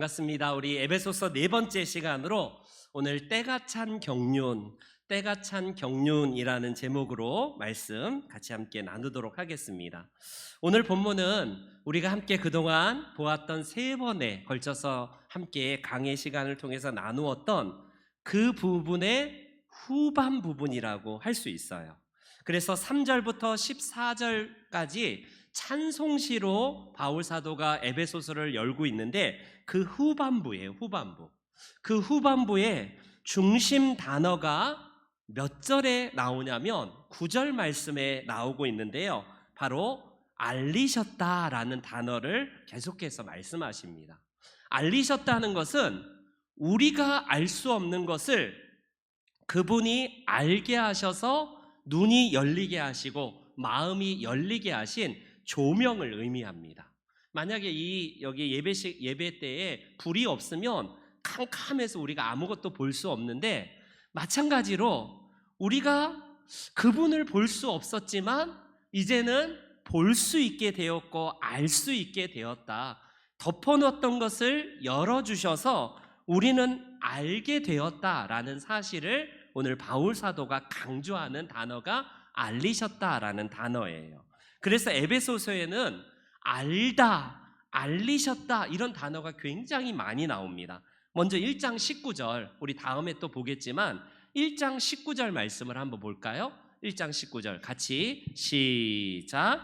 반갑습니다. 우리 에베소서 네 번째 시간으로 오늘 때가 찬 경륜이라는 제목으로 말씀 같이 함께 나누도록 하겠습니다. 오늘 본문은 우리가 함께 그동안 보았던 세 번에 걸쳐서 함께 강의 시간을 통해서 나누었던 그 부분의 후반 부분이라고 할 수 있어요. 그래서 3절부터 14절까지 찬송시로 바울 사도가 에베소서를 열고 있는데 그 후반부예요. 그 후반부에 중심 단어가 몇 절에 나오냐면 9절 말씀에 나오고 있는데요. 바로 알리셨다라는 단어를 계속해서 말씀하십니다. 알리셨다는 것은 우리가 알 수 없는 것을 그분이 알게 하셔서 눈이 열리게 하시고 마음이 열리게 하신 조명을 의미합니다. 만약에 여기 예배 때에 불이 없으면 캄캄해서 우리가 아무것도 볼 수 없는데, 마찬가지로 우리가 그분을 볼 수 없었지만 이제는 볼 수 있게 되었고 알 수 있게 되었다. 덮어놓았던 것을 열어주셔서 우리는 알게 되었다라는 사실을 오늘 바울 사도가 강조하는 단어가 알리셨다라는 단어예요. 그래서 에베소서에는 알다, 알리셨다 이런 단어가 굉장히 많이 나옵니다. 먼저 1장 19절, 우리 다음에 또 보겠지만 1장 19절 말씀을 한번 볼까요? 1장 19절 같이 시작.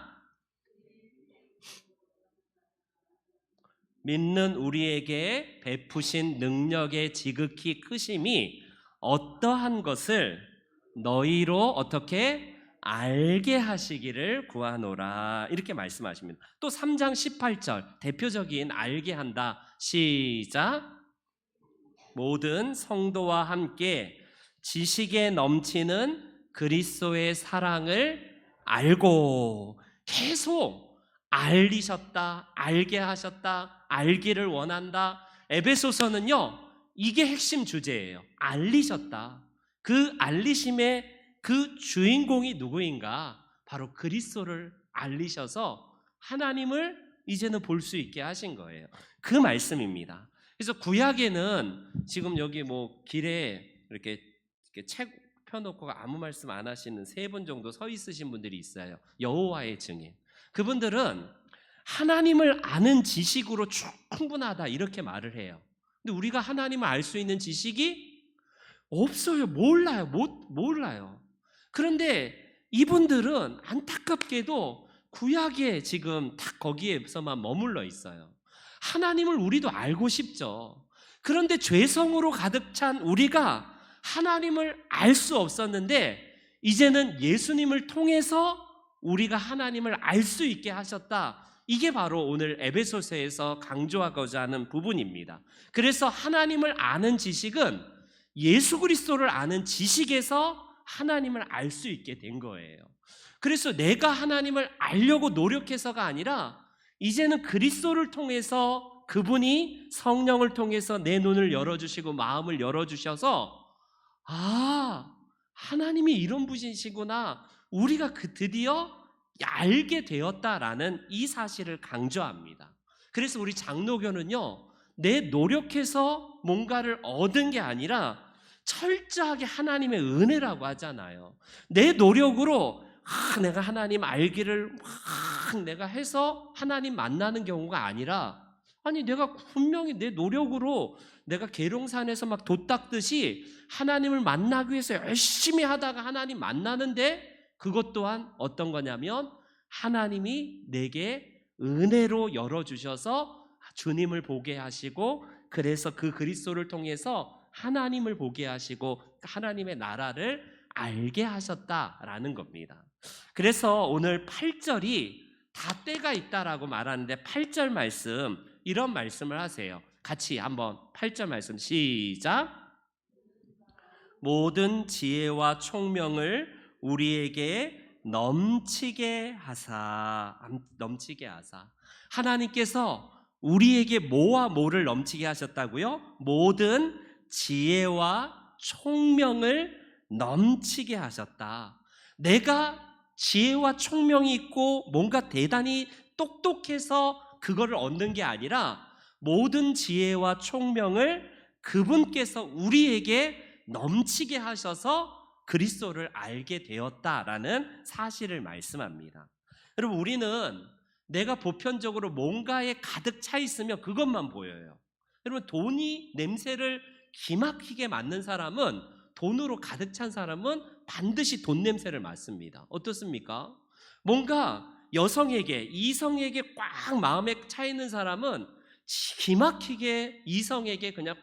믿는 우리에게 베푸신 능력의 지극히 크심이 어떠한 것을 너희로 어떻게 알게 하시기를 구하노라, 이렇게 말씀하십니다. 또 3장 18절 대표적인 알게 한다, 시작. 모든 성도와 함께 지식에 넘치는 그리스도의 사랑을 알고, 계속 알리셨다, 알게 하셨다, 알기를 원한다. 에베소서는요, 이게 핵심 주제예요. 알리셨다. 그 알리심의 그 주인공이 누구인가? 바로 그리스도를 알리셔서 하나님을 이제는 볼 수 있게 하신 거예요. 그 말씀입니다. 그래서 구약에는 지금 여기 길에 이렇게 책 펴놓고 아무 말씀 안 하시는 3분 정도 서 있으신 분들이 있어요. 여호와의 증인. 그분들은 하나님을 아는 지식으로 충분하다 이렇게 말을 해요. 근데 우리가 하나님을 알 수 있는 지식이 없어요. 몰라요. 그런데 이분들은 안타깝게도 구약에 지금 딱 거기에서만 머물러 있어요. 하나님을 우리도 알고 싶죠. 그런데 죄성으로 가득 찬 우리가 하나님을 알 수 없었는데 이제는 예수님을 통해서 우리가 하나님을 알 수 있게 하셨다. 이게 바로 오늘 에베소서에서 강조하고자 하는 부분입니다. 그래서 하나님을 아는 지식은 예수 그리스도를 아는 지식에서 하나님을 알 수 있게 된 거예요. 그래서 내가 하나님을 알려고 노력해서가 아니라 이제는 그리스도를 통해서, 그분이 성령을 통해서 내 눈을 열어주시고 마음을 열어주셔서 하나님이 이런 분이시구나, 우리가 드디어 알게 되었다라는 이 사실을 강조합니다. 그래서 우리 장로교는요, 내 노력해서 뭔가를 얻은 게 아니라 철저하게 하나님의 은혜라고 하잖아요. 내 노력으로 내가 하나님 알기를 내가 해서 하나님 만나는 경우가 아니라, 내가 분명히 내 노력으로 내가 계룡산에서 막 돛 닦듯이 하나님을 만나기 위해서 열심히 하다가 하나님 만나는데, 그것 또한 어떤 거냐면 하나님이 내게 은혜로 열어주셔서 주님을 보게 하시고, 그래서 그 그리스도를 통해서 하나님을 보게 하시고 하나님의 나라를 알게 하셨다라는 겁니다. 그래서 오늘 8절이 다 때가 있다라고 말하는데 8절 말씀, 이런 말씀을 하세요. 같이 한번 8절 말씀 시작. 모든 지혜와 총명을 우리에게 넘치게 하사. 하나님께서 우리에게 뭐와 뭐를 넘치게 하셨다고요? 모든 지혜와 총명을 넘치게 하셨다. 내가 지혜와 총명이 있고 뭔가 대단히 똑똑해서 그거를 얻는 게 아니라 모든 지혜와 총명을 그분께서 우리에게 넘치게 하셔서 그리스도를 알게 되었다라는 사실을 말씀합니다. 여러분, 우리는 내가 보편적으로 뭔가에 가득 차 있으면 그것만 보여요. 여러분, 돈이 냄새를 기막히게 맡는 사람은, 돈으로 가득 찬 사람은 반드시 돈 냄새를 맡습니다. 어떻습니까? 뭔가 여성에게, 이성에게 꽉 마음에 차 있는 사람은 기막히게 이성에게 그냥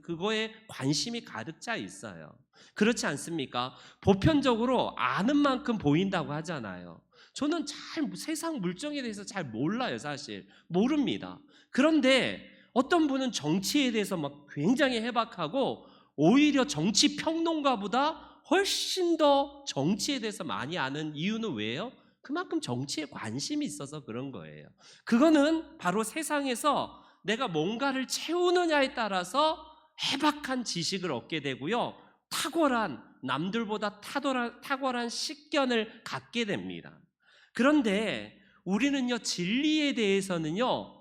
그거에 관심이 가득 차 있어요. 그렇지 않습니까? 보편적으로 아는 만큼 보인다고 하잖아요. 저는 세상 물정에 대해서 잘 몰라요. 사실 모릅니다. 그런데 어떤 분은 정치에 대해서 막 굉장히 해박하고, 오히려 정치 평론가보다 훨씬 더 정치에 대해서 많이 아는 이유는 왜요? 그만큼 정치에 관심이 있어서 그런 거예요. 그거는 바로 세상에서 내가 뭔가를 채우느냐에 따라서 해박한 지식을 얻게 되고요, 남들보다 탁월한 식견을 갖게 됩니다. 그런데 우리는요, 진리에 대해서는요,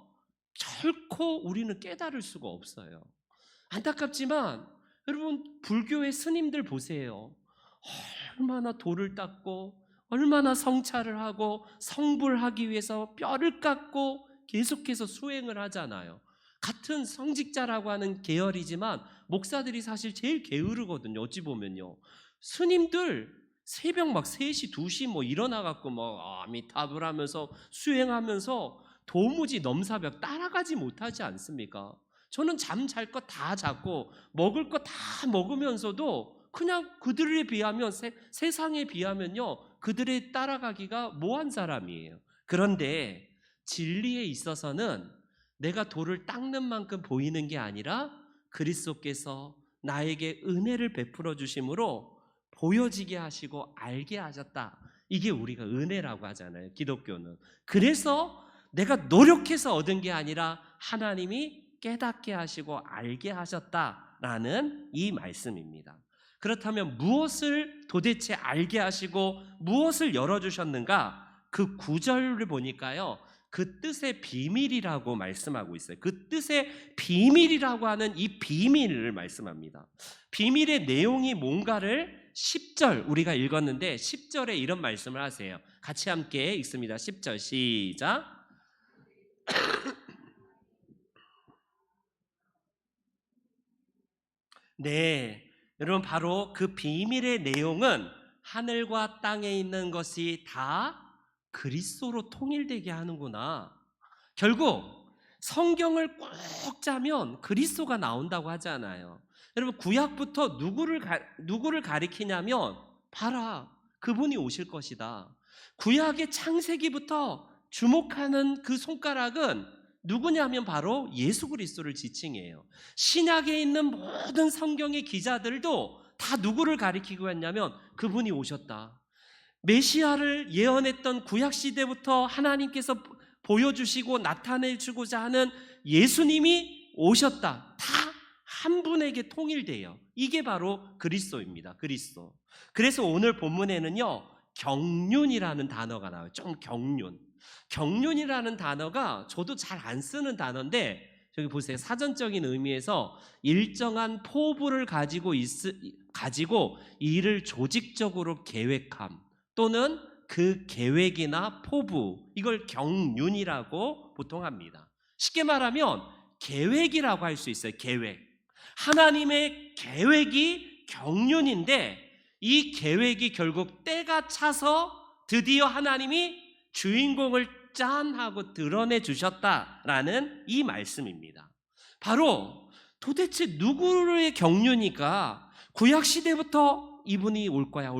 결코 우리는 깨달을 수가 없어요. 안타깝지만 여러분, 불교의 스님들 보세요. 얼마나 돌을 닦고, 얼마나 성찰을 하고, 성불하기 위해서 뼈를 깎고 계속해서 수행을 하잖아요. 같은 성직자라고 하는 계열이지만 목사들이 사실 제일 게으르거든요. 어찌 보면요, 스님들 새벽 막 3시 2시 뭐 일어나갖고 뭐 아미타불 하면서 수행하면서 도무지 넘사벽 따라가지 못하지 않습니까? 저는 잠 잘 거 다 자고 먹을 거 다 먹으면서도 그냥 그들에 비하면, 세상에 비하면요, 그들에 따라가기가 뭐한 사람이에요. 그런데 진리에 있어서는 내가 돌을 닦는 만큼 보이는 게 아니라 그리스도께서 나에게 은혜를 베풀어 주심으로 보여지게 하시고 알게 하셨다. 이게 우리가 은혜라고 하잖아요, 기독교는. 그래서 내가 노력해서 얻은 게 아니라 하나님이 깨닫게 하시고 알게 하셨다라는 이 말씀입니다. 그렇다면 무엇을 도대체 알게 하시고 무엇을 열어주셨는가? 그 9절을 보니까요, 그 뜻의 비밀이라고 말씀하고 있어요. 그 뜻의 비밀이라고 하는 이 비밀을 말씀합니다. 비밀의 내용이 뭔가를 10절 우리가 읽었는데 10절에 이런 말씀을 하세요. 같이 함께 읽습니다. 10절 시작. 네, 여러분, 바로 그 비밀의 내용은 하늘과 땅에 있는 것이 다 그리스도로 통일되게 하는구나. 결국 성경을 꼭 짜면 그리스도가 나온다고 하잖아요. 여러분, 구약부터 누구를 가리키냐면, 봐라, 그분이 오실 것이다. 구약의 창세기부터 주목하는 그 손가락은 누구냐면 바로 예수 그리스도를 지칭해요. 신약에 있는 모든 성경의 기자들도 다 누구를 가리키고 했냐면 그분이 오셨다. 메시아를 예언했던 구약시대부터 하나님께서 보여주시고 나타내주고자 하는 예수님이 오셨다. 다 한 분에게 통일돼요. 이게 바로 그리스도입니다. 그리스도. 그래서 오늘 본문에는요, 경륜이라는 단어가 나와요. 좀 경륜. 경륜이라는 단어가 저도 잘 안 쓰는 단어인데, 저기 보세요. 사전적인 의미에서 일정한 포부를 가지고 이를 조직적으로 계획함, 또는 그 계획이나 포부, 이걸 경륜이라고 보통 합니다. 쉽게 말하면 계획이라고 할 수 있어요. 계획. 하나님의 계획이 경륜인데, 이 계획이 결국 때가 차서 드디어 하나님이 주인공을 짠 하고 드러내 주셨다라는 이 말씀입니다. 바로 도대체 누구의 경륜이니까 구약시대부터 이분이 올 거야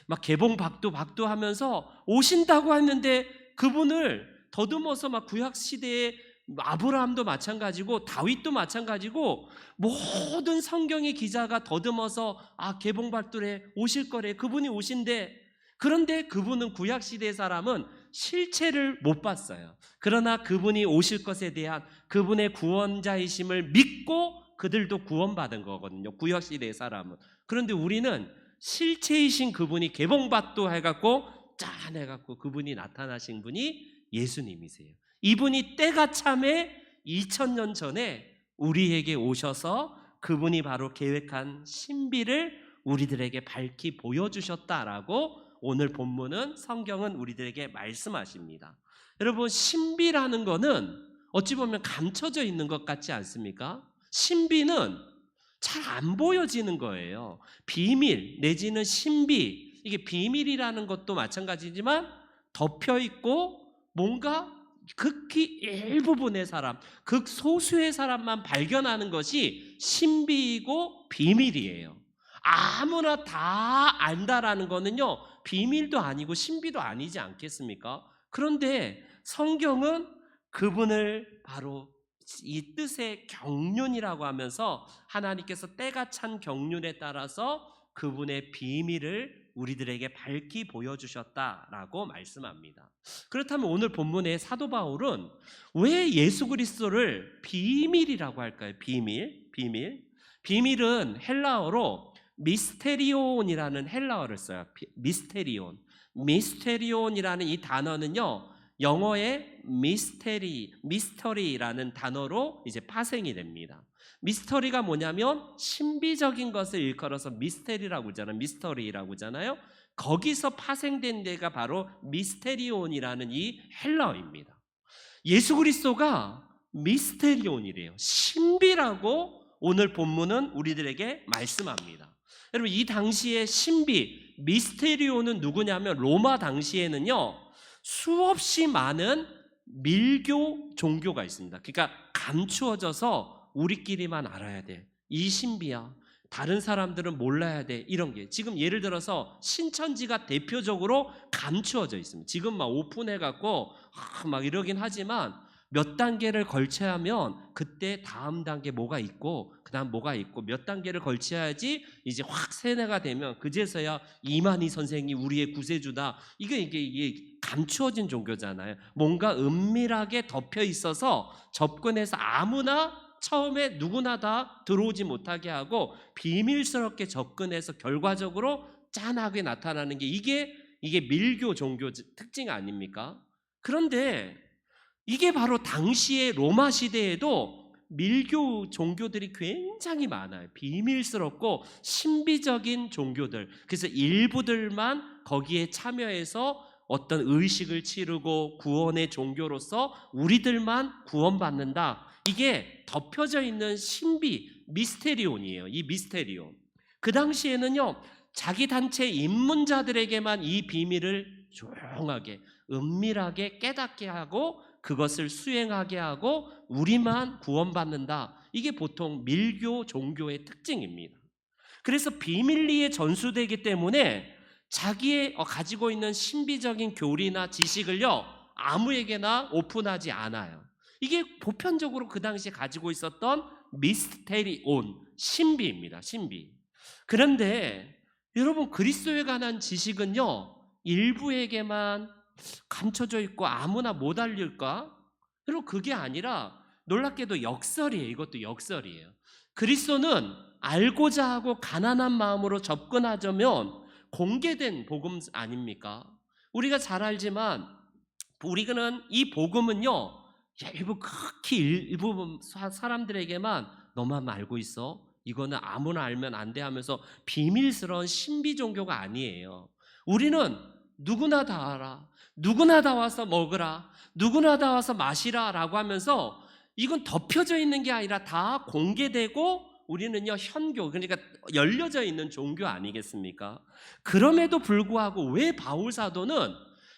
막 개봉박두 하면서 오신다고 했는데, 그분을 더듬어서 막 구약시대에 아브라함도 마찬가지고 다윗도 마찬가지고 모든 성경의 기자가 더듬어서 개봉박두래, 오실 거래, 그분이 오신대. 그런데 그분은 구약시대 사람은 실체를 못 봤어요. 그러나 그분이 오실 것에 대한 그분의 구원자이심을 믿고 그들도 구원받은 거거든요, 구약시대 사람은. 그런데 우리는 실체이신 그분이 개봉박두 해갖고 짠 해갖고 그분이 나타나신 분이 예수님이세요. 이분이 때가 참에 2000년 전에 우리에게 오셔서 그분이 바로 계획한 신비를 우리들에게 밝히 보여주셨다라고 오늘 본문은 성경은 우리들에게 말씀하십니다. 여러분, 신비라는 거는 어찌 보면 감춰져 있는 것 같지 않습니까? 신비는 잘 안 보여지는 거예요. 비밀 내지는 신비, 이게 비밀이라는 것도 마찬가지지만 덮여 있고 뭔가 극히 일부분의 사람, 극소수의 사람만 발견하는 것이 신비이고 비밀이에요. 아무나 다 안다라는 거는요, 비밀도 아니고 신비도 아니지 않겠습니까? 그런데 성경은 그분을 바로 이 뜻의 경륜이라고 하면서 하나님께서 때가 찬 경륜에 따라서 그분의 비밀을 우리들에게 밝히 보여주셨다라고 말씀합니다. 그렇다면 오늘 본문의 사도 바울은 왜 예수 그리스도를 비밀이라고 할까요? 비밀은 헬라어로 미스테리온이라는 헬라어를 써요. 미스테리온이라는 이 단어는요, 영어의 미스터리라는 단어로 이제 파생이 됩니다. 미스터리가 뭐냐면 신비적인 것을 일컬어서 미스테리라고 하잖아요. 거기서 파생된 데가 바로 미스테리온이라는 이 헬라어입니다. 예수 그리스도가 미스테리온이래요. 신비라고 오늘 본문은 우리들에게 말씀합니다. 여러분, 이 당시의 신비, 미스테리온은 누구냐면 로마 당시에는요, 수없이 많은 밀교 종교가 있습니다. 그러니까 감추어져서 우리끼리만 알아야 돼. 이 신비야. 다른 사람들은 몰라야 돼. 이런 게 지금 예를 들어서 신천지가 대표적으로 감추어져 있습니다. 지금 막 오픈해갖고 막 이러긴 하지만 몇 단계를 걸쳐야 하면 그때 다음 단계 뭐가 있고 그 다음 뭐가 있고 몇 단계를 걸쳐야지 이제 확 세뇌가 되면 그제서야 이만희 선생이 우리의 구세주다. 이게 감추어진 종교잖아요. 뭔가 은밀하게 덮여 있어서 접근해서 아무나 처음에 누구나 다 들어오지 못하게 하고 비밀스럽게 접근해서 결과적으로 짠하게 나타나는 게 이게 밀교 종교 특징 아닙니까? 그런데 이게 바로 당시의 로마 시대에도 밀교 종교들이 굉장히 많아요. 비밀스럽고 신비적인 종교들. 그래서 일부들만 거기에 참여해서 어떤 의식을 치르고 구원의 종교로서 우리들만 구원받는다. 이게 덮여져 있는 신비, 미스테리온이에요. 이 미스테리온. 그 당시에는요, 자기 단체 입문자들에게만 이 비밀을 조용하게, 은밀하게 깨닫게 하고 그것을 수행하게 하고 우리만 구원받는다. 이게 보통 밀교 종교의 특징입니다. 그래서 비밀리에 전수되기 때문에 자기의 가지고 있는 신비적인 교리나 지식을요, 아무에게나 오픈하지 않아요. 이게 보편적으로 그 당시에 가지고 있었던 미스테리온, 신비입니다. 신비. 그런데 여러분, 그리스도에 관한 지식은요, 일부에게만 감춰져 있고 아무나 못 알릴까? 여러분, 그게 아니라 놀랍게도 역설이에요. 이것도 역설이에요. 그리스도는 알고자 하고 가난한 마음으로 접근하자면 공개된 복음 아닙니까? 우리가 잘 알지만 우리는 이 복음은요, 극히 일부 사람들에게만 너만 알고 있어. 이거는 아무나 알면 안 돼 하면서 비밀스러운 신비 종교가 아니에요. 우리는 누구나 다 알아. 누구나 다 와서 먹으라. 누구나 다 와서 마시라 라고 하면서 이건 덮여져 있는 게 아니라 다 공개되고 우리는요, 현교, 그러니까 열려져 있는 종교 아니겠습니까? 그럼에도 불구하고 왜 바울 사도는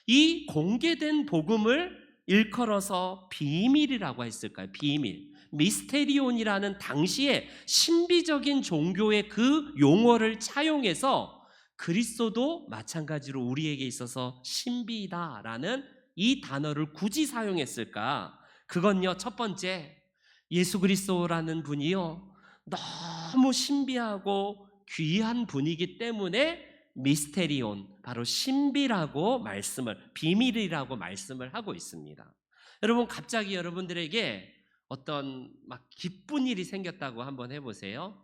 이 공개된 복음을 일컬어서 비밀이라고 했을까요? 비밀. 미스테리온이라는 당시의 신비적인 종교의 그 용어를 차용해서 그리스도도 마찬가지로 우리에게 있어서 신비이다라는 이 단어를 굳이 사용했을까? 그건요, 첫 번째, 예수 그리스도라는 분이요, 너무 신비하고 귀한 분이기 때문에 미스테리온, 바로 신비라고 비밀이라고 말씀을 하고 있습니다. 여러분, 갑자기 여러분들에게 어떤 막 기쁜 일이 생겼다고 한번 해보세요.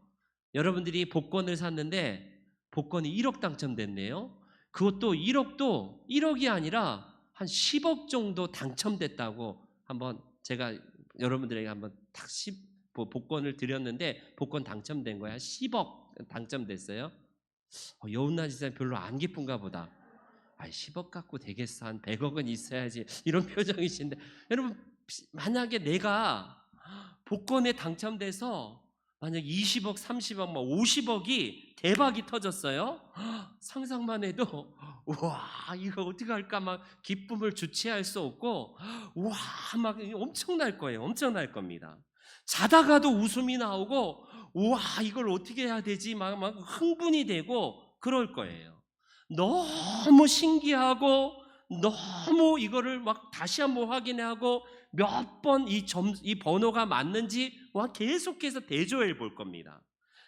여러분들이 복권을 샀는데 복권이 1억 당첨됐네요. 그것도 1억이 아니라 한 10억 정도 당첨됐다고 한번 제가 여러분들에게 한번 딱 복권을 드렸는데 복권 당첨된 거야. 10억 당첨됐어요. 여운나 지사님 별로 안 기쁜가 보다. 10억 갖고 되겠어. 한 100억은 있어야지. 이런 표정이신데 여러분, 만약에 내가 복권에 당첨돼서 만약 20억, 30억, 50억이 대박이 터졌어요. 상상만 해도 와, 이거 어떻게 할까 막 기쁨을 주체할 수 없고 와, 막 엄청날 거예요. 엄청날 겁니다. 자다가도 웃음이 나오고 와, 이걸 어떻게 해야 되지 막 흥분이 되고 그럴 거예요. 너무 신기하고 너무 이거를 막 다시 한번 확인하고 몇 번 이 번호가 맞는지 계속해서 대조해 볼 겁니다.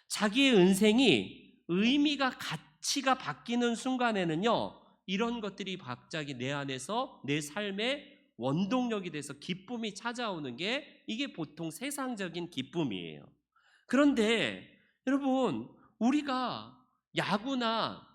자기의 인생이 의미가 가치가 바뀌는 순간에는요, 이런 것들이 갑자기 내 안에서 내 삶의 원동력이 돼서 기쁨이 찾아오는 게 이게 보통 세상적인 기쁨이에요. 그런데 여러분, 우리가 야구나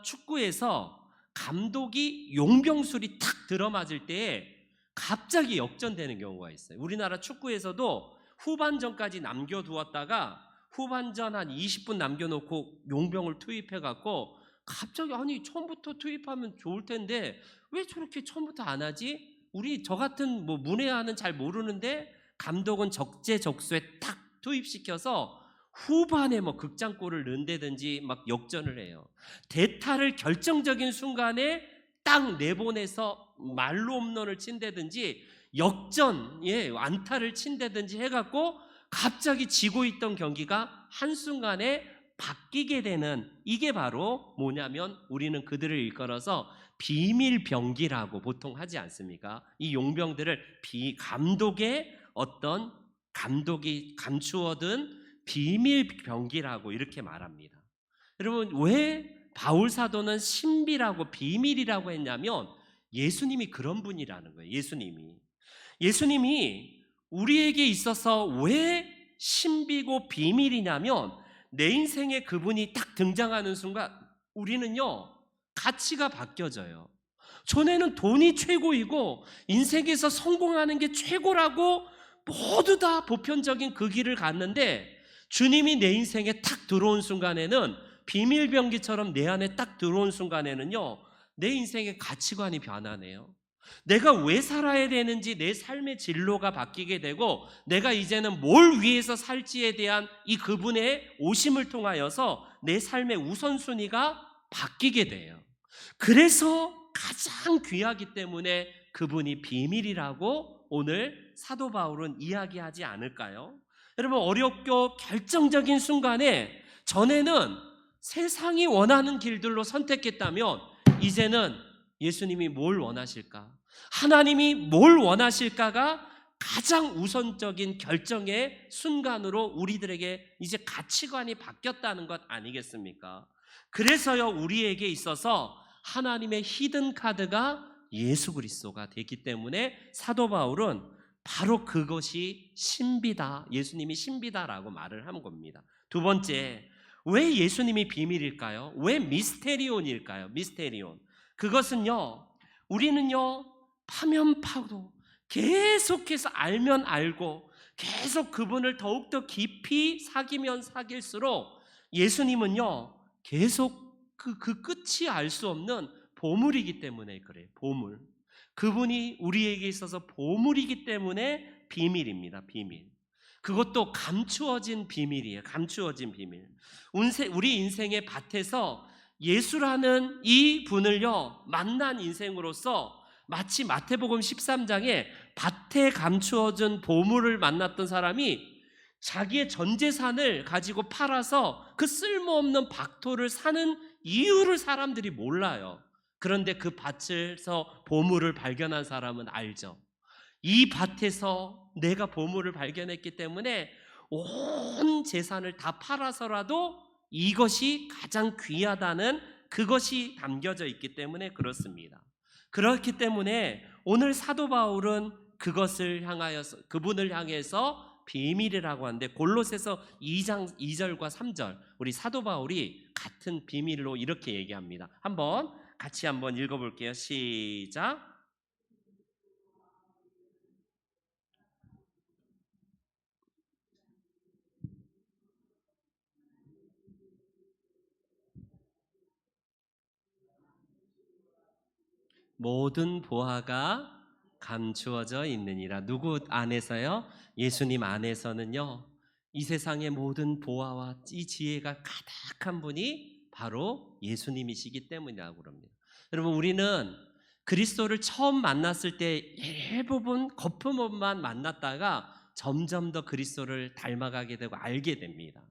축구에서 감독이 용병술이 탁 들어맞을 때 갑자기 역전되는 경우가 있어요. 우리나라 축구에서도 후반전까지 남겨두었다가 후반전 한 20분 남겨놓고 용병을 투입해갖고 갑자기 아니 처음부터 투입하면 좋을 텐데 왜 저렇게 처음부터 안 하지? 우리 저 같은 문외한은 잘 모르는데 감독은 적재적소에 탁 투입시켜서 후반에 극장골을 넣는다든지 막 역전을 해요. 대타를 결정적인 순간에 딱 내보내서 말로 홈런을 친다든지 역전에 안타를 친다든지 해갖고 갑자기 지고 있던 경기가 한순간에 바뀌게 되는, 이게 바로 뭐냐면 우리는 그들을 일컬어서 비밀병기라고 보통 하지 않습니까? 이 용병들을 감독이 감추어둔 비밀병기라고 이렇게 말합니다. 여러분, 왜 바울 사도는 신비라고 비밀이라고 했냐면 예수님이 그런 분이라는 거예요. 예수님이 우리에게 있어서 왜 신비고 비밀이냐면 내 인생에 그분이 딱 등장하는 순간 우리는요, 가치가 바뀌어져요. 전에는 돈이 최고이고 인생에서 성공하는 게 최고라고 모두 다 보편적인 그 길을 갔는데 주님이 내 인생에 탁 들어온 순간에는, 비밀병기처럼 내 안에 딱 들어온 순간에는요, 내 인생의 가치관이 변하네요. 내가 왜 살아야 되는지 내 삶의 진로가 바뀌게 되고 내가 이제는 뭘 위해서 살지에 대한 이 그분의 오심을 통하여서 내 삶의 우선순위가 바뀌게 돼요. 그래서 가장 귀하기 때문에 그분이 비밀이라고 오늘 사도 바울은 이야기하지 않을까요? 여러분, 어렵고 결정적인 순간에 전에는 세상이 원하는 길들로 선택했다면 이제는 예수님이 뭘 원하실까? 하나님이 뭘 원하실까가 가장 우선적인 결정의 순간으로 우리들에게 이제 가치관이 바뀌었다는 것 아니겠습니까? 그래서요, 우리에게 있어서 하나님의 히든 카드가 예수 그리스도가 됐기 때문에 사도 바울은 바로 그것이 신비다, 예수님이 신비다라고 말을 한 겁니다. 두 번째, 왜 예수님이 비밀일까요? 왜 미스테리온일까요? 미스테리온. 그것은요, 우리는요, 파면 파도 계속해서 알면 알고 계속 그분을 더욱더 깊이 사귀면 사귈수록 예수님은요, 계속 그 끝이 알 수 없는 보물이기 때문에 그래요. 보물. 그분이 우리에게 있어서 보물이기 때문에 비밀입니다. 비밀. 그것도 감추어진 비밀이에요. 감추어진 비밀. 우리 인생의 밭에서 예수라는 이 분을요, 만난 인생으로서 마치 마태복음 13장에 밭에 감추어진 보물을 만났던 사람이 자기의 전 재산을 가지고 팔아서 그 쓸모없는 박토를 사는 이유를 사람들이 몰라요. 그런데 그 밭에서 보물을 발견한 사람은 알죠. 이 밭에서 내가 보물을 발견했기 때문에 온 재산을 다 팔아서라도 이것이 가장 귀하다는 그것이 담겨져 있기 때문에 그렇습니다. 그렇기 때문에 오늘 사도 바울은 그분을 향해서 비밀이라고 하는데, 골로새서 2장 2절과 3절 우리 사도 바울이 같은 비밀로 이렇게 얘기합니다. 같이 한번 읽어볼게요. 시작. 모든 보화가 감추어져 있느니라. 누구 안에서요? 예수님 안에서는요. 이 세상의 모든 보화와 이 지혜가 가득한 분이 바로 예수님이시기 때문이라고 그럽니다. 여러분, 우리는 그리스도를 처음 만났을 때 일부분 거품만 만났다가 점점 더 그리스도를 닮아가게 되고 알게 됩니다.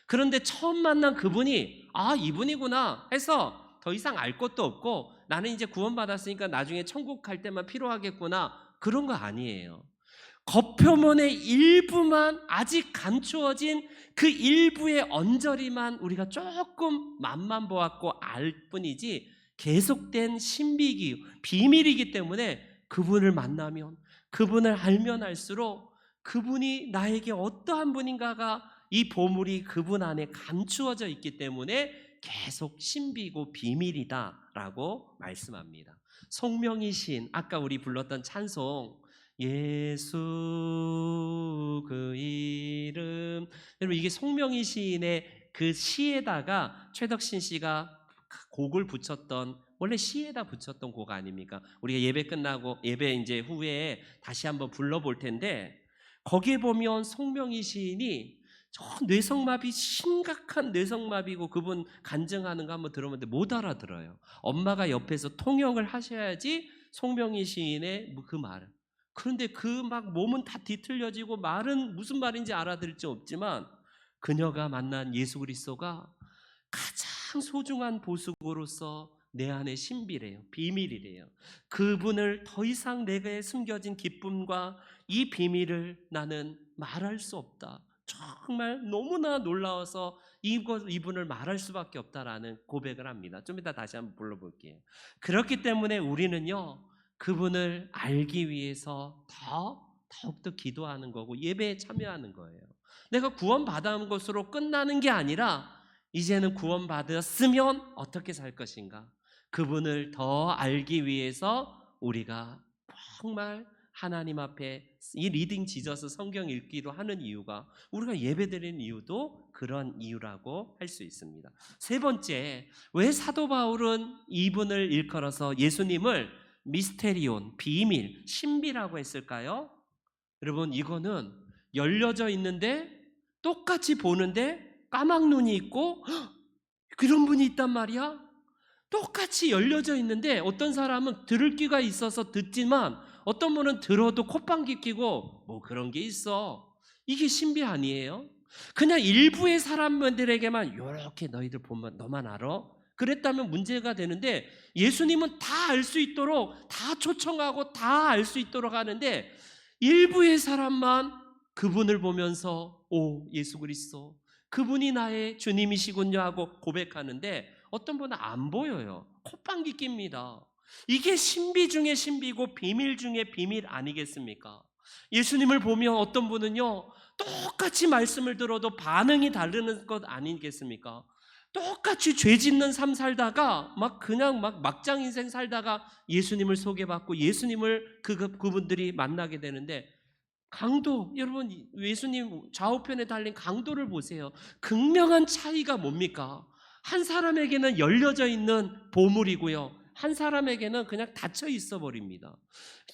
그런데 처음 만난 그분이 이분이구나 해서 더 이상 알 것도 없고 나는 이제 구원받았으니까 나중에 천국 갈 때만 필요하겠구나, 그런 거 아니에요. 겉표면의 일부만, 아직 감추어진 그 일부의 언저리만 우리가 조금 맛만 보았고 알 뿐이지, 계속된 신비기 비밀이기 때문에 그분을 만나면, 그분을 알면 알수록 그분이 나에게 어떠한 분인가가, 이 보물이 그분 안에 감추어져 있기 때문에 계속 신비고 비밀이다라고 말씀합니다. 송명이신, 아까 우리 불렀던 찬송, 예수 그 이름, 여러분 이게 송명희 시인의 그 시에다가 최덕신 씨가 곡을 붙였던, 원래 시에다 붙였던 곡 아닙니까? 우리가 예배 끝나고 예배 이제 후에 다시 한번 불러볼 텐데, 거기에 보면 송명희 시인이 저 뇌성마비, 심각한 뇌성마비고 그분 간증하는 거 한번 들으면 못 알아들어요. 엄마가 옆에서 통역을 하셔야지 송명희 시인의 그 말을. 그런데 그 막 몸은 다 뒤틀려지고 말은 무슨 말인지 알아들을 수 없지만, 그녀가 만난 예수 그리스도가 가장 소중한 보석으로서 내 안에 신비래요. 비밀이래요. 그분을 더 이상 내게 숨겨진 기쁨과 이 비밀을 나는 말할 수 없다. 정말 너무나 놀라워서 이분을 말할 수밖에 없다라는 고백을 합니다. 좀 이따 다시 한번 불러볼게요. 그렇기 때문에 우리는요, 그분을 알기 위해서 더욱더 기도하는 거고 예배에 참여하는 거예요. 내가 구원받은 것으로 끝나는 게 아니라, 이제는 구원받았으면 어떻게 살 것인가, 그분을 더 알기 위해서 우리가 정말 하나님 앞에 이 리딩 지저스 성경 읽기로 하는 이유가, 우리가 예배드리는 이유도 그런 이유라고 할 수 있습니다. 세 번째, 왜 사도 바울은 이분을 일컬어서 예수님을 미스테리온, 비밀, 신비라고 했을까요? 여러분, 이거는 열려져 있는데 똑같이 보는데 까막눈이 있고 그런 분이 있단 말이야. 똑같이 열려져 있는데 어떤 사람은 들을 귀가 있어서 듣지만 어떤 분은 들어도 콧방귀 뀌고 뭐 그런 게 있어. 이게 신비 아니에요? 그냥 일부의 사람들에게만 이렇게 너희들 보면 너만 알아? 그랬다면 문제가 되는데, 예수님은 다 알 수 있도록 다 초청하고 다 알 수 있도록 하는데, 일부의 사람만 그분을 보면서 예수 그리스도 그분이 나의 주님이시군요 하고 고백하는데, 어떤 분은 안 보여요. 콧방귀 낍니다. 이게 신비 중에 신비고 비밀 중에 비밀 아니겠습니까? 예수님을 보면 어떤 분은요, 똑같이 말씀을 들어도 반응이 다르는 것 아니겠습니까? 똑같이 죄 짓는 삶 살다가 그냥 막장 인생 살다가 예수님을 소개받고 예수님을 그분들이 만나게 되는데, 강도, 여러분 예수님 좌우편에 달린 강도를 보세요. 극명한 차이가 뭡니까? 한 사람에게는 열려져 있는 보물이고요, 한 사람에게는 그냥 닫혀 있어 버립니다.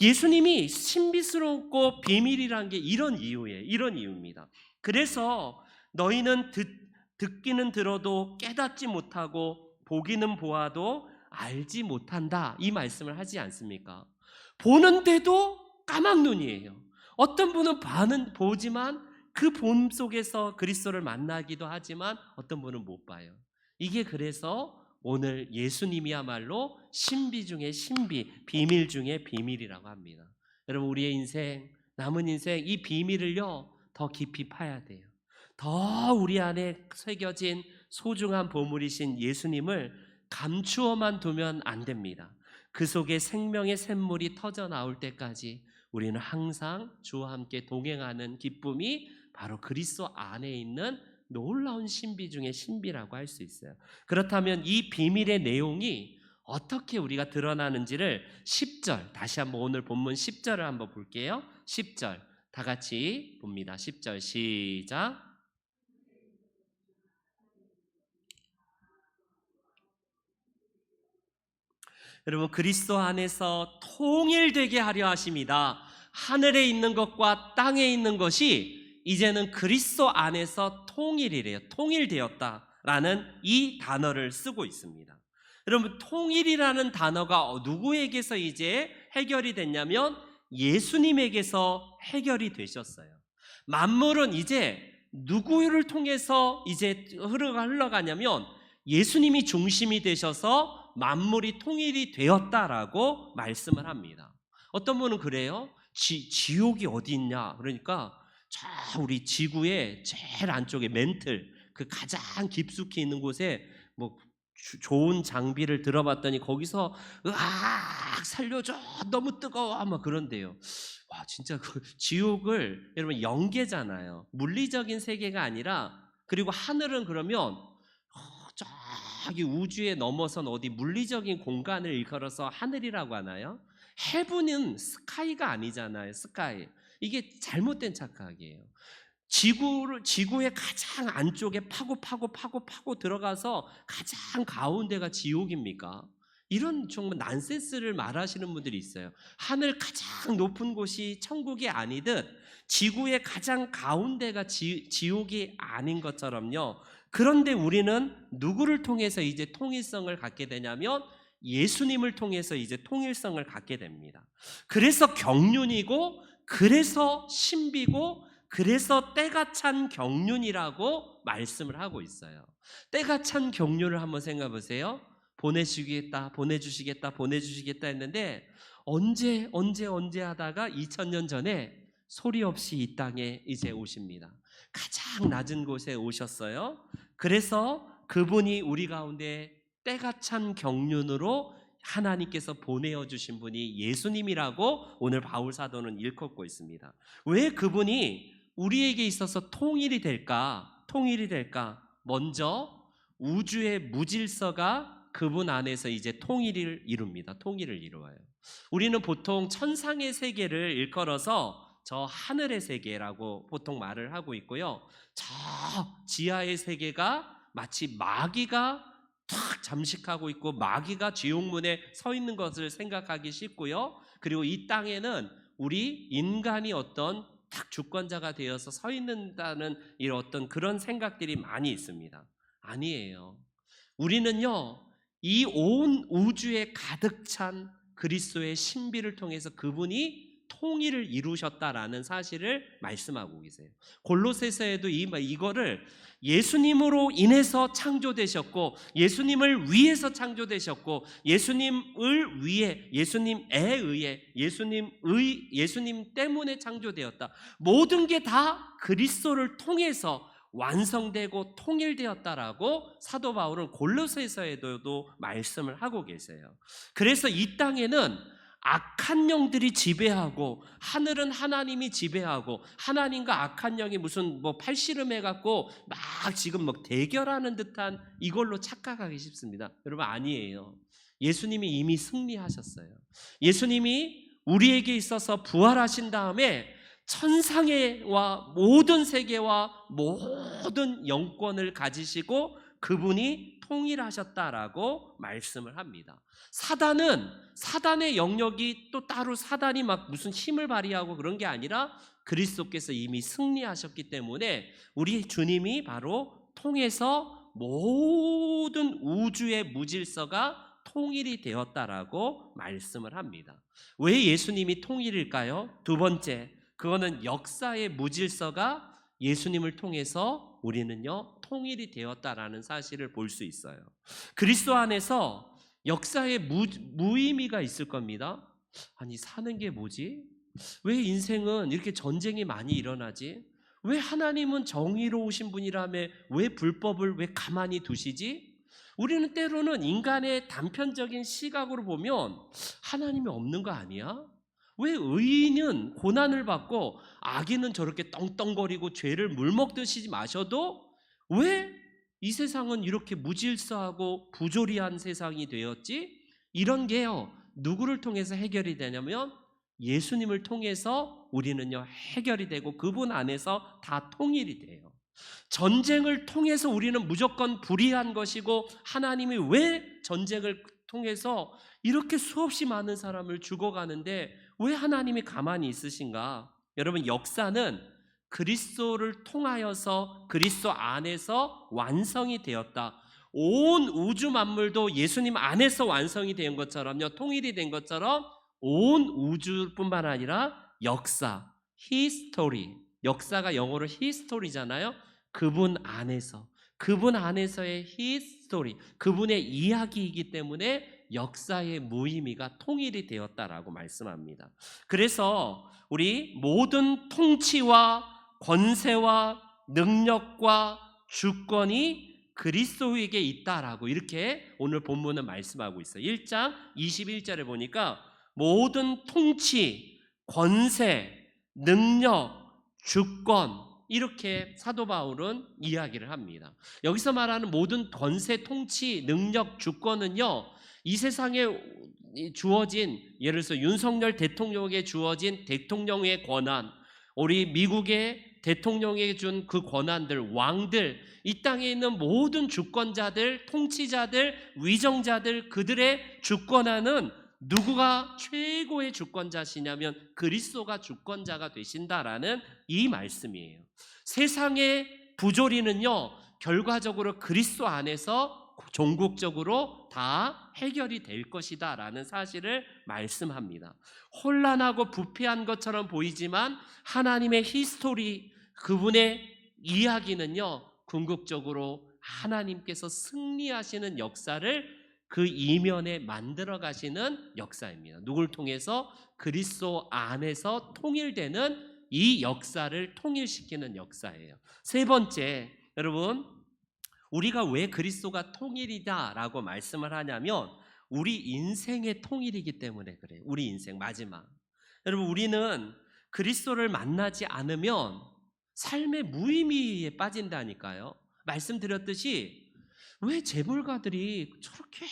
예수님이 신비스럽고 비밀이란 게 이런 이유예요. 이런 이유입니다. 그래서 너희는 듣기는 들어도 깨닫지 못하고 보기는 보아도 알지 못한다, 이 말씀을 하지 않습니까? 보는데도 까막눈이에요. 어떤 분은 보지만 그 봄 속에서 그리스도를 만나기도 하지만 어떤 분은 못 봐요. 이게 그래서 오늘 예수님이야말로 신비 중에 신비, 비밀 중에 비밀이라고 합니다. 여러분, 우리의 인생, 남은 인생, 이 비밀을요 더 깊이 파야 돼요. 더 우리 안에 새겨진 소중한 보물이신 예수님을 감추어만 두면 안 됩니다. 그 속에 생명의 샘물이 터져 나올 때까지 우리는 항상 주와 함께 동행하는 기쁨이 바로 그리스도 안에 있는 놀라운 신비 중에 신비라고 할 수 있어요. 그렇다면 이 비밀의 내용이 어떻게 우리가 드러나는지를 10절, 다시 한번 오늘 본문 10절을 한번 볼게요. 10절 다 같이 봅니다. 10절 시작. 여러분, 그리스도 안에서 통일되게 하려 하심이다. 하늘에 있는 것과 땅에 있는 것이 이제는 그리스도 안에서 통일이래요. 통일되었다라는 이 단어를 쓰고 있습니다. 여러분, 통일이라는 단어가 누구에게서 이제 해결이 됐냐면 예수님에게서 해결이 되셨어요. 만물은 이제 누구를 통해서 이제 흘러가냐면 예수님이 중심이 되셔서 만물이 통일이 되었다라고 말씀을 합니다. 어떤 분은 그래요. 지옥이 어디 있냐? 그러니까 저 우리 지구의 제일 안쪽에 멘틀, 그 가장 깊숙이 있는 곳에 뭐 좋은 장비를 들어봤더니 거기서 으악 살려줘, 너무 뜨거워, 막 그런데요. 와, 진짜 그 지옥을 여러분 영계잖아요. 물리적인 세계가 아니라, 그리고 하늘은 그러면 저기 우주에 넘어선 어디 물리적인 공간을 일컬어서 하늘이라고 하나요? 헤븐은 스카이가 아니잖아요. 스카이. 이게 잘못된 착각이에요. 지구의 가장 안쪽에 파고 들어가서 가장 가운데가 지옥입니까? 이런 정말 난센스를 말하시는 분들이 있어요. 하늘 가장 높은 곳이 천국이 아니듯 지구의 가장 가운데가 지옥이 아닌 것처럼요. 그런데 우리는 누구를 통해서 이제 통일성을 갖게 되냐면 예수님을 통해서 이제 통일성을 갖게 됩니다. 그래서 경륜이고, 그래서 신비고, 그래서 때가 찬 경륜이라고 말씀을 하고 있어요. 때가 찬 경륜을 한번 생각해 보세요. 보내주시겠다 했는데 언제 하다가 2000년 전에 소리 없이 이 땅에 이제 오십니다. 가장 낮은 곳에 오셨어요. 그래서 그분이 우리 가운데 때가 찬 경륜으로 하나님께서 보내어 주신 분이 예수님이라고 오늘 바울 사도는 일컫고 있습니다. 왜 그분이 우리에게 있어서 통일이 될까? 먼저 우주의 무질서가 그분 안에서 이제 통일을 이룹니다. 통일을 이루어요. 우리는 보통 천상의 세계를 일컬어서 저 하늘의 세계라고 보통 말을 하고 있고요. 저 지하의 세계가 마치 마귀가 탁 잠식하고 있고 마귀가 지옥문에 서 있는 것을 생각하기 쉽고요. 그리고 이 땅에는 우리 인간이 어떤 딱 주권자가 되어서 서 있는다는 이런 어떤 그런 생각들이 많이 있습니다. 아니에요. 우리는요, 이 온 우주에 가득 찬 그리스도의 신비를 통해서 그분이 통일을 이루셨다라는 사실을 말씀하고 계세요. 골로새서에도 이거를 예수님으로 인해서 창조되셨고, 예수님을 위해서 창조되셨고, 예수님을 위해, 예수님에 의해, 예수님 때문에 창조되었다. 모든 게 다 그리스도를 통해서 완성되고 통일되었다라고 사도 바울은 골로새서에도 말씀을 하고 계세요. 그래서 이 땅에는 악한 영들이 지배하고, 하늘은 하나님이 지배하고, 하나님과 악한 영이 무슨 팔씨름해 갖고 막 지금 대결하는 듯한 이걸로 착각하기 쉽습니다. 여러분, 아니에요. 예수님이 이미 승리하셨어요. 예수님이 우리에게 있어서 부활하신 다음에 천상에와 모든 세계와 모든 영권을 가지시고 그분이 통일하셨다라고 말씀을 합니다. 사단의 영역이 또 따로 사단이 막 무슨 힘을 발휘하고 그런 게 아니라 그리스도께서 이미 승리하셨기 때문에 우리 주님이 바로 통해서 모든 우주의 무질서가 통일이 되었다라고 말씀을 합니다. 왜 예수님이 통일일까요? 두 번째, 그거는 역사의 무질서가 예수님을 통해서 우리는요 통일이 되었다라는 사실을 볼 수 있어요. 그리스도 안에서 역사의 무의미가 있을 겁니다. 아니, 사는 게 뭐지? 왜 인생은 이렇게 전쟁이 많이 일어나지? 왜 하나님은 정의로우신 분이라며 왜 불법을 왜 가만히 두시지? 우리는 때로는 인간의 단편적인 시각으로 보면 하나님이 없는 거 아니야? 왜 의인은 고난을 받고 악인은 저렇게 떵떵거리고 죄를 물먹듯이 마셔도 왜 이 세상은 이렇게 무질서하고 부조리한 세상이 되었지? 이런 게요, 누구를 통해서 해결이 되냐면 예수님을 통해서 우리는요 해결이 되고 그분 안에서 다 통일이 돼요. 전쟁을 통해서 우리는 무조건 불의한 것이고, 하나님이 왜 전쟁을 통해서 이렇게 수없이 많은 사람을 죽어가는데 왜 하나님이 가만히 있으신가? 여러분, 역사는 그리스도를 통하여서 그리스도 안에서 완성이 되었다. 온 우주 만물도 예수님 안에서 완성이 된 것처럼요, 통일이 된 것처럼 온 우주뿐만 아니라 역사, 히스토리, 역사가 영어로 히스토리잖아요. 그분 안에서, 그분 안에서의 히스토리, 그분의 이야기이기 때문에 역사의 무의미가 통일이 되었다라고 말씀합니다. 그래서 우리 모든 통치와 권세와 능력과 주권이 그리스도에게 있다라고 이렇게 오늘 본문은 말씀하고 있어요. 1장 21절에 보니까 모든 통치, 권세, 능력, 주권, 이렇게 사도 바울은 이야기를 합니다. 여기서 말하는 모든 권세, 통치, 능력, 주권은요, 이 세상에 주어진, 예를 들어서 윤석열 대통령에게 주어진 대통령의 권한, 우리 미국의 대통령에게 준 그 권한들, 왕들, 이 땅에 있는 모든 주권자들, 통치자들, 위정자들, 그들의 주권하는 누구가 최고의 주권자시냐면 그리스도가 주권자가 되신다라는 이 말씀이에요. 세상의 부조리는요, 결과적으로 그리스도 안에서 종국적으로 다 해결이 될 것이다 라는 사실을 말씀합니다. 혼란하고 부패한 것처럼 보이지만 하나님의 히스토리, 그분의 이야기는요, 궁극적으로 하나님께서 승리하시는 역사를 그 이면에 만들어 가시는 역사입니다. 누굴 통해서? 그리스도 안에서 통일되는 이 역사를 통일시키는 역사예요. 세 번째, 여러분, 우리가 왜 그리스도가 통일이다라고 말씀을 하냐면 우리 인생의 통일이기 때문에 그래요. 우리 인생 마지막. 여러분, 우리는 그리스도를 만나지 않으면 삶의 무의미에 빠진다니까요. 말씀드렸듯이 왜 재벌가들이 저렇게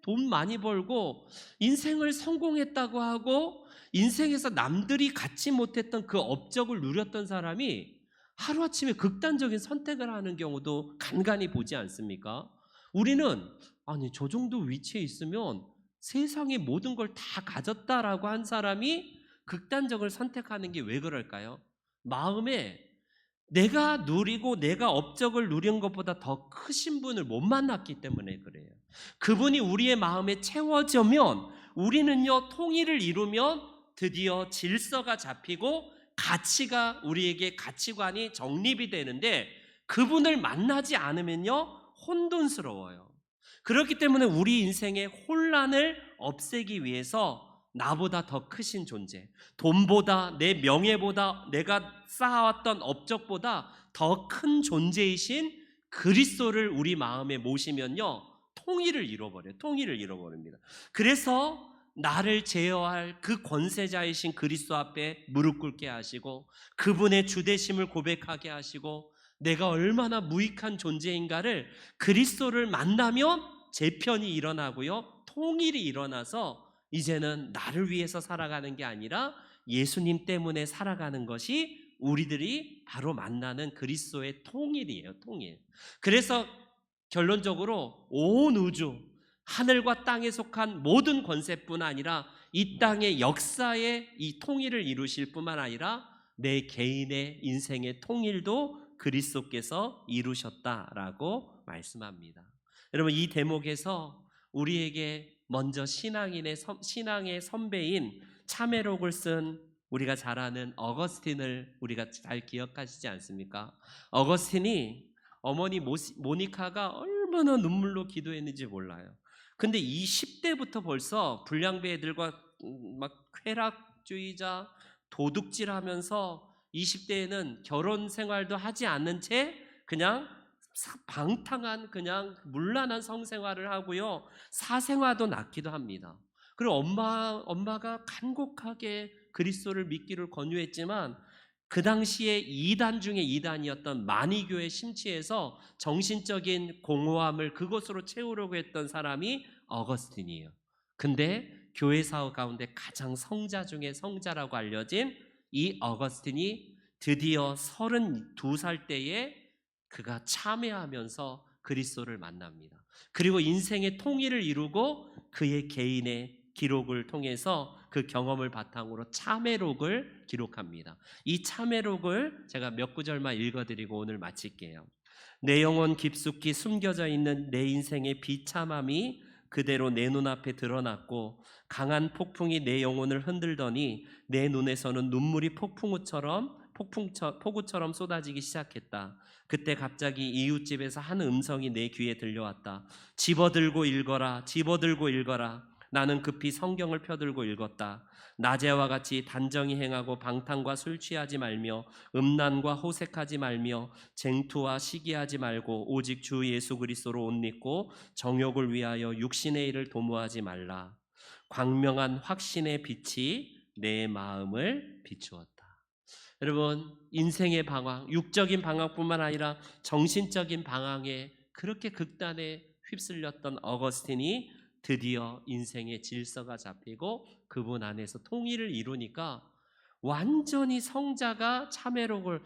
돈 많이 벌고 인생을 성공했다고 하고 인생에서 남들이 갖지 못했던 그 업적을 누렸던 사람이 하루아침에 극단적인 선택을 하는 경우도 간간히 보지 않습니까? 우리는 아니 저 정도 위치에 있으면 세상의 모든 걸 다 가졌다라고 한 사람이 극단적을 선택하는 게 왜 그럴까요? 마음에 내가 누리고 내가 업적을 누린 것보다 더 크신 분을 못 만났기 때문에 그래요. 그분이 우리의 마음에 채워지면 우리는요, 통일을 이루면 드디어 질서가 잡히고 가치가, 우리에게 가치관이 정립이 되는데 그분을 만나지 않으면요, 혼돈스러워요. 그렇기 때문에 우리 인생의 혼란을 없애기 위해서 나보다 더 크신 존재, 돈보다, 내 명예보다, 내가 쌓아왔던 업적보다 더 큰 존재이신 그리스도를 우리 마음에 모시면요, 통일을 잃어버려요. 통일을 잃어버립니다. 그래서 나를 제어할 그 권세자이신 그리스도 앞에 무릎 꿇게 하시고 그분의 주되심을 고백하게 하시고 내가 얼마나 무익한 존재인가를 그리스도를 만나면 재편이 일어나고요, 통일이 일어나서 이제는 나를 위해서 살아가는 게 아니라 예수님 때문에 살아가는 것이 우리들이 바로 만나는 그리스도의 통일이에요. 통일. 그래서 결론적으로 온 우주, 하늘과 땅에 속한 모든 권세뿐 아니라 이 땅의 역사의 이 통일을 이루실 뿐만 아니라 내 개인의 인생의 통일도 그리스도께서 이루셨다라고 말씀합니다. 여러분, 이 대목에서 우리에게 먼저 신앙의 선배인 참회록을 쓴 우리가 잘 아는 어거스틴을 우리가 잘 기억하시지 않습니까? 어거스틴이 어머니 모니카가 얼마나 눈물로 기도했는지 몰라요. 근데 이 10대부터 벌써 불량배 애들과 막 쾌락주의자, 도둑질하면서 20대에는 결혼 생활도 하지 않는 채 그냥 방탕한, 그냥 문란한 성생활을 하고요, 사생활도 낳기도 합니다. 그리고 엄마가 간곡하게 그리스도를 믿기를 권유했지만 그 당시에 이단 중에 이단이었던 마니교에 심취해서 정신적인 공허함을 그것으로 채우려고 했던 사람이 어거스틴이에요. 근데 교회 사역 가운데 가장 성자 중에 성자라고 알려진 이 어거스틴이 드디어 32살 때에 그가 참회하면서 그리스도를 만납니다. 그리고 인생의 통일을 이루고 그의 개인의 기록을 통해서 그 경험을 바탕으로 참회록을 기록합니다. 이 참회록을 제가 몇 구절만 읽어드리고 오늘 마칠게요. 내 영혼 깊숙이 숨겨져 있는 내 인생의 비참함이 그대로 내 눈앞에 드러났고 강한 폭풍이 내 영혼을 흔들더니 내 눈에서는 눈물이 폭우처럼 쏟아지기 시작했다. 그때 갑자기 이웃집에서 한 음성이 내 귀에 들려왔다. 집어들고 읽어라, 집어들고 읽어라. 나는 급히 성경을 펴들고 읽었다. 낮에와 같이 단정히 행하고 방탕과 술 취하지 말며 음란과 호색하지 말며 쟁투와 시기하지 말고 오직 주 예수 그리스도로 옷 입고 정욕을 위하여 육신의 일을 도모하지 말라. 광명한 확신의 빛이 내 마음을 비추었다. 여러분, 인생의 방황, 육적인 방황뿐만 아니라 정신적인 방황에 그렇게 극단에 휩쓸렸던 어거스틴이 드디어 인생의 질서가 잡히고 그분 안에서 통일을 이루니까 완전히 성자가 참회록을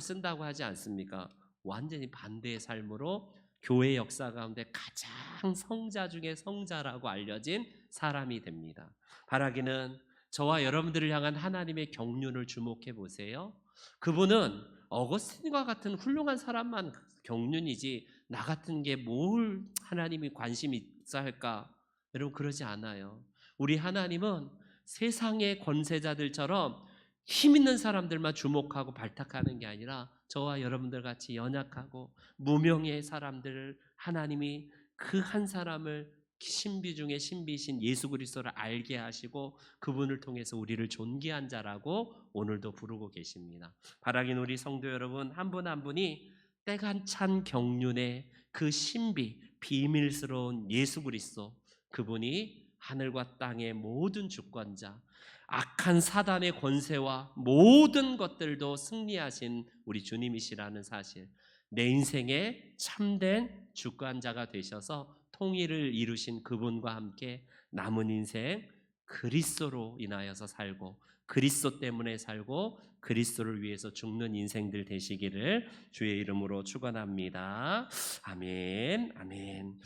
쓴다고 하지 않습니까? 완전히 반대의 삶으로 교회 역사 가운데 가장 성자 중에 성자라고 알려진 사람이 됩니다. 바라기는 저와 여러분들을 향한 하나님의 경륜을 주목해 보세요. 그분은 어거스틴과 같은 훌륭한 사람만 경륜이지 나 같은 게 뭘 하나님이 관심이 있어 할까? 여러분 그러지 않아요. 우리 하나님은 세상의 권세자들처럼 힘 있는 사람들만 주목하고 발탁하는 게 아니라 저와 여러분들 같이 연약하고 무명의 사람들을 하나님이 그 한 사람을 신비 중에 신비신 예수 그리스도를 알게 하시고 그분을 통해서 우리를 존귀한 자라고 오늘도 부르고 계십니다. 바라긴 우리 성도 여러분 한 분 한 분이 때가 찬 경륜의 그 신비 비밀스러운 예수 그리스도 그분이 하늘과 땅의 모든 주권자 악한 사단의 권세와 모든 것들도 승리하신 우리 주님이시라는 사실 내 인생의 참된 주권자가 되셔서 통일을 이루신 그분과 함께 남은 인생 그리스도로 인하여서 살고 그리스도 때문에 살고 그리스도를 위해서 죽는 인생들 되시기를 주의 이름으로 축원합니다. 아멘, 아멘.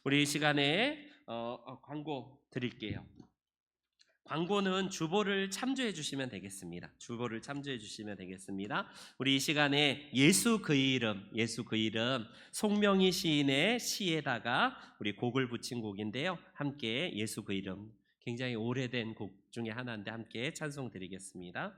우리 이 시간에 광고 드릴게요. 광고는 주보를 참조해 주시면 되겠습니다. 주보를 참조해 주시면 되겠습니다. 우리 이 시간에 예수 그 이름 송명희 시인의 시에다가 우리 곡을 붙인 곡인데요. 함께 예수 그 이름 굉장히 오래된 곡 중에 하나인데 함께 찬송 드리겠습니다.